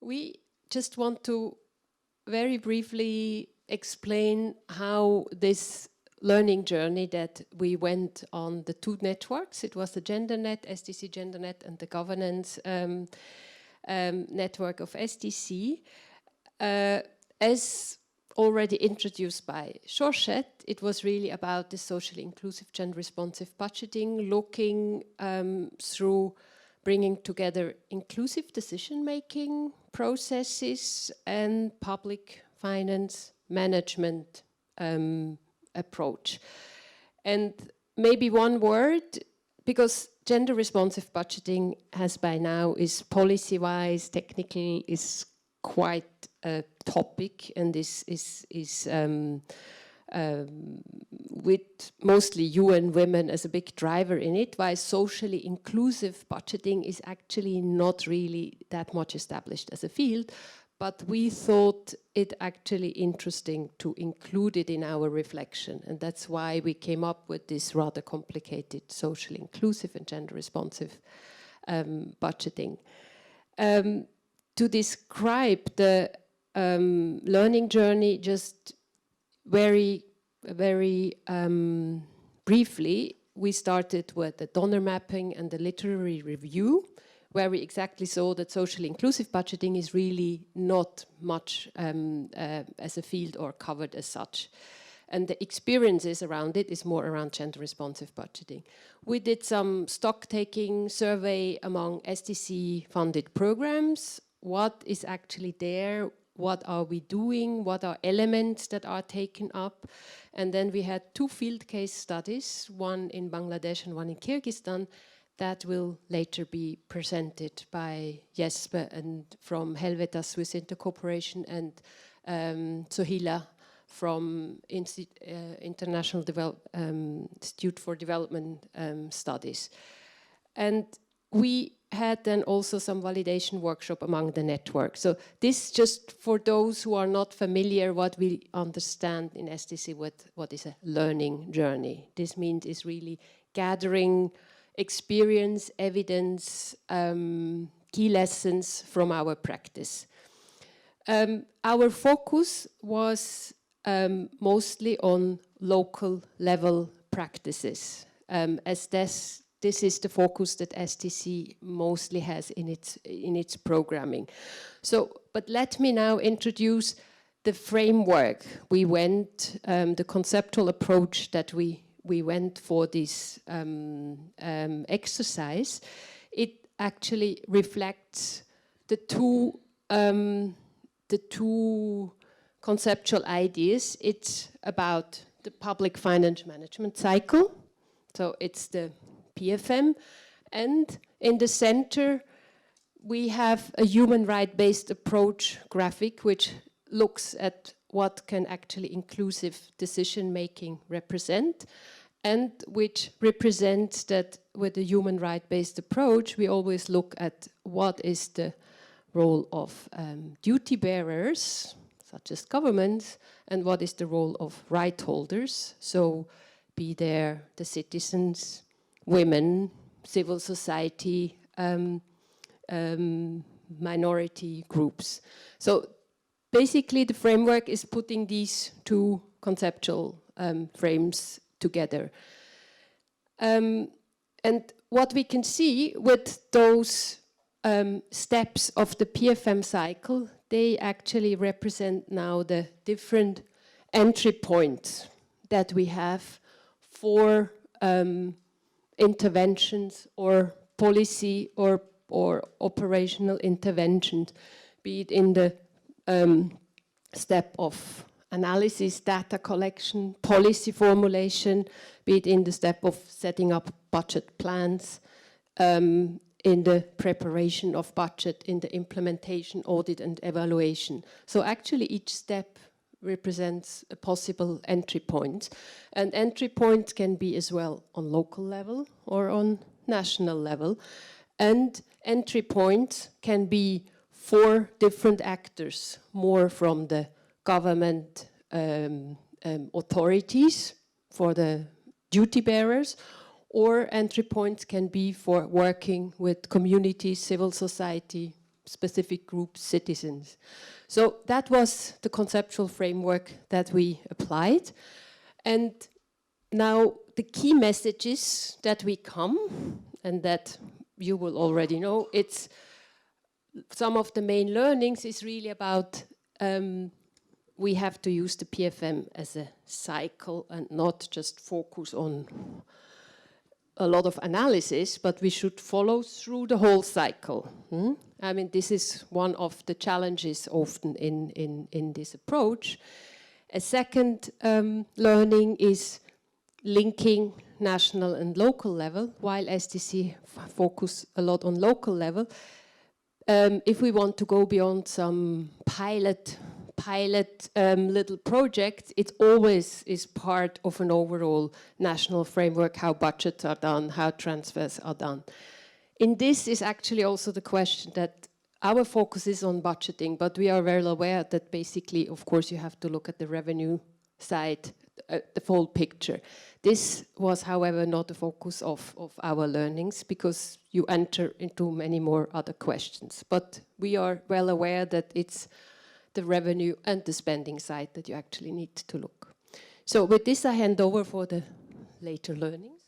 We just want to very briefly explain how this learning journey that we went on the two networks, it was the GenderNet, SDC GenderNet, and the governance network of SDC. As already introduced by Georgette, it was really about the socially inclusive, gender responsive budgeting, looking through bringing together inclusive decision-making processes and public finance management approach. And maybe one word, because gender responsive budgeting has by now is policy-wise, technical, is quite a topic, and is with mostly UN women as a big driver in it, while socially inclusive budgeting is actually not really that much established as a field, but we thought it actually interesting to include it in our reflection, and that's why we came up with this rather complicated socially inclusive and gender responsive budgeting. To describe the learning journey just very briefly, we started with the donor mapping and the literary review, where we exactly saw that socially inclusive budgeting is really not much as a field or covered as such. And the experiences around it is more around gender responsive budgeting. We did some stock-taking survey among SDC funded programs. What is actually there? What are we doing? What are elements that are taken up? And then we had two field case studies, one in Bangladesh and one in Kyrgyzstan, that will later be presented by Jesper and from Helveta Swiss Intercorporation and Sohila from International Institute for Development Studies. And we had then also some validation workshop among the network. So this just for those who are not familiar what we understand in SDC what is a learning journey. This means is really gathering experience, evidence, key lessons from our practice. Our focus was mostly on local level practices, as this is the focus that SDC mostly has in its programming. So, but let me now introduce the framework we went, the conceptual approach that we went for this exercise. It actually reflects the two conceptual ideas. It's about the public finance management cycle. So it's the PFM, and in the center we have a human right-based approach graphic which looks at what can actually inclusive decision-making represent, and which represents that with the human right-based approach we always look at what is the role of duty bearers, such as governments, and what is the role of right holders, so be there the citizens, women, civil society, minority groups. So basically the framework is putting these two conceptual frames together. And what we can see with those steps of the PFM cycle, they actually represent now the different entry points that we have for interventions or policy or operational interventions, be it in the step of analysis, data collection, policy formulation, be it in the step of setting up budget plans, in the preparation of budget, in the implementation, audit and evaluation. So actually each step represents a possible entry point. And entry points can be as well on local level or on national level. And entry points can be for different actors, more from the government authorities, for the duty bearers, or entry points can be for working with communities, civil society, specific groups, citizens. So that was the conceptual framework that we applied. And now the key messages that we come, and that you will already know, it's some of the main learnings is really about we have to use the PFM as a cycle and not just focus on a lot of analysis, but we should follow through the whole cycle. I mean, this is one of the challenges often in this approach. A second learning is linking national and local level, while SDC focus a lot on local level. If we want to go beyond some pilot little project, it always is part of an overall national framework, how budgets are done, how transfers are done. In this is actually also the question that our focus is on budgeting, but we are very aware that basically, of course, you have to look at the revenue side, the full picture. This was, however, not the focus of our learnings, because you enter into many more other questions. But we are well aware that it's the revenue and the spending side that you actually need to look. So with this, I hand over for the later learnings.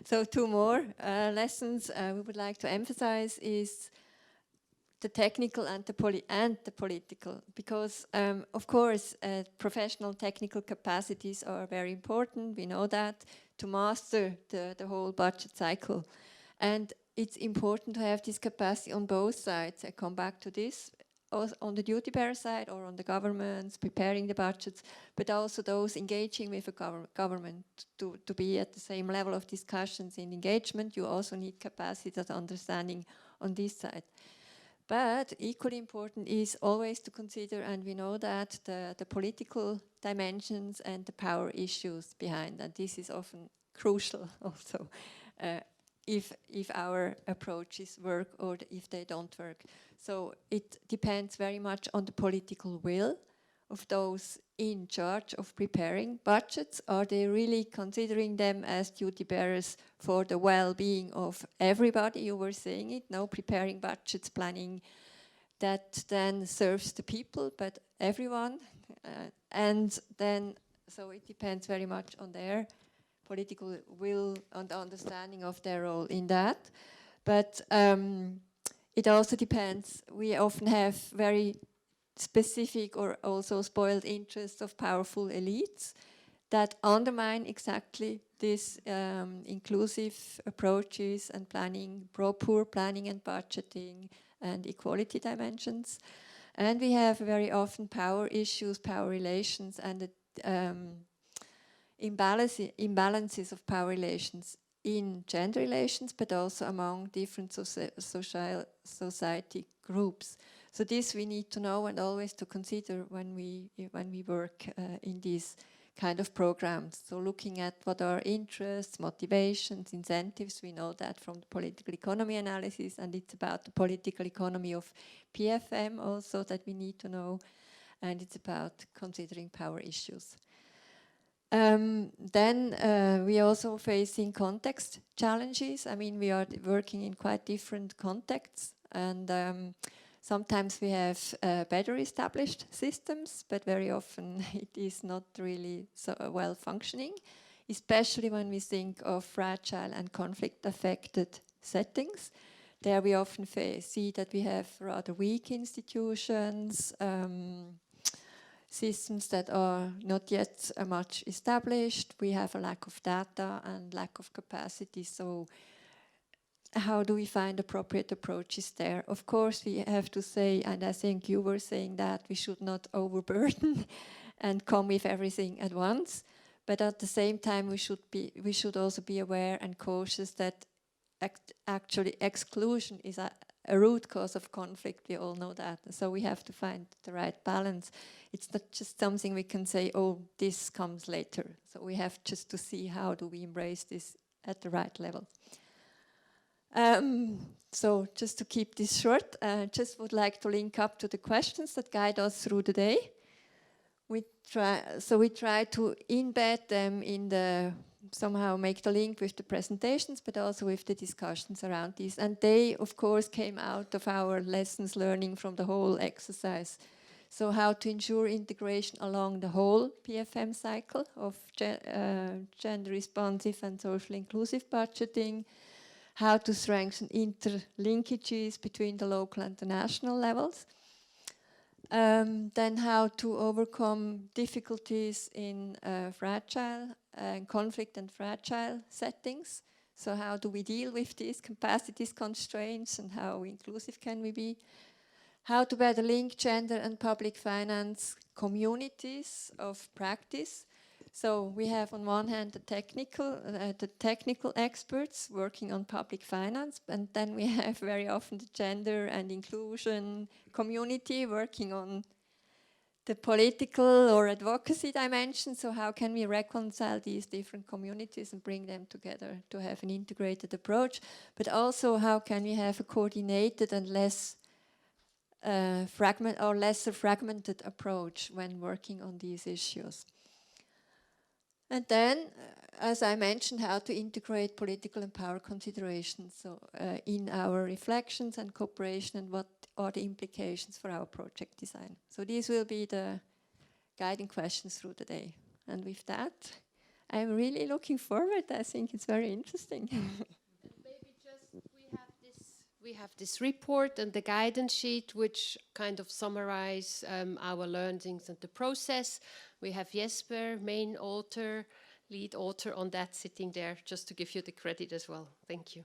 So 2 more lessons we would like to emphasize is the technical and the political, because of course professional technical capacities are very important. We know that, to master the whole budget cycle, and it's important to have this capacity on both sides. I come back to this, on the duty bearer side or on the governments preparing the budgets, but also those engaging with the government to be at the same level of discussions and engagement. You also need capacity of understanding on this side. But equally important is always to consider, and we know that, the political dimensions and the power issues behind, and this is often crucial also if our approaches work or if they don't work. So it depends very much on the political will of those in charge of preparing budgets. Are they really considering them as duty bearers for the well-being of everybody? You were saying it, no, preparing budgets, planning that then serves the people, but everyone. And then, so it depends very much on their political will and understanding of their role in that. But it also depends. We often have very specific or also spoiled interests of powerful elites that undermine exactly this inclusive approaches and planning, poor planning and budgeting and equality dimensions. And we have very often power issues, power relations, and imbalances of power relations in gender relations, but also among different society groups. So this we need to know and always to consider when we work in these kind of programs. So looking at what are interests, motivations, incentives, we know that from the political economy analysis, and it's about the political economy of PFM also that we need to know, and it's about considering power issues. Then we are also facing context challenges. I mean, we are working in quite different contexts, and sometimes we have better established systems, but very often it is not really so well functioning, especially when we think of fragile and conflict-affected settings. There we often see that we have rather weak institutions, systems that are not yet much established. We have a lack of data and lack of capacity. So how do we find appropriate approaches there? Of course, we have to say, and I think you were saying that we should not overburden and come with everything at once. But at the same time, we should also be aware and cautious that actually exclusion is a root cause of conflict. We all know that. So we have to find the right balance. It's not just something we can say, oh, this comes later. So we have just to see how do we embrace this at the right level. So just to keep this short, just would like to link up to the questions that guide us through the day. We try to embed them in the somehow make the link with the presentations, but also with the discussions around these. And they, of course, came out of our lessons learning from the whole exercise. So how to ensure integration along the whole PFM cycle of gender responsive and social inclusive budgeting, how to strengthen interlinkages between the local and the national levels, then how to overcome difficulties in fragile conflict and fragile settings. So how do we deal with these capacities constraints and how inclusive can we be? How to better link gender and public finance communities of practice. So we have on one hand the technical experts working on public finance, and then we have very often the gender and inclusion community working on the political or advocacy dimension. So how can we reconcile these different communities and bring them together to have an integrated approach? But also how can we have a coordinated and lesser fragmented approach when working on these issues? And then, as I mentioned, how to integrate political and power considerations in our reflections and cooperation, and what are the implications for our project design. So these will be the guiding questions through the day. And with that, I'm really looking forward. I think it's very interesting. Maybe just we have this report and the guidance sheet, which kind of summarize our learnings and the process. We have Jesper, main author, lead author on that, sitting there, just to give you the credit as well. Thank you.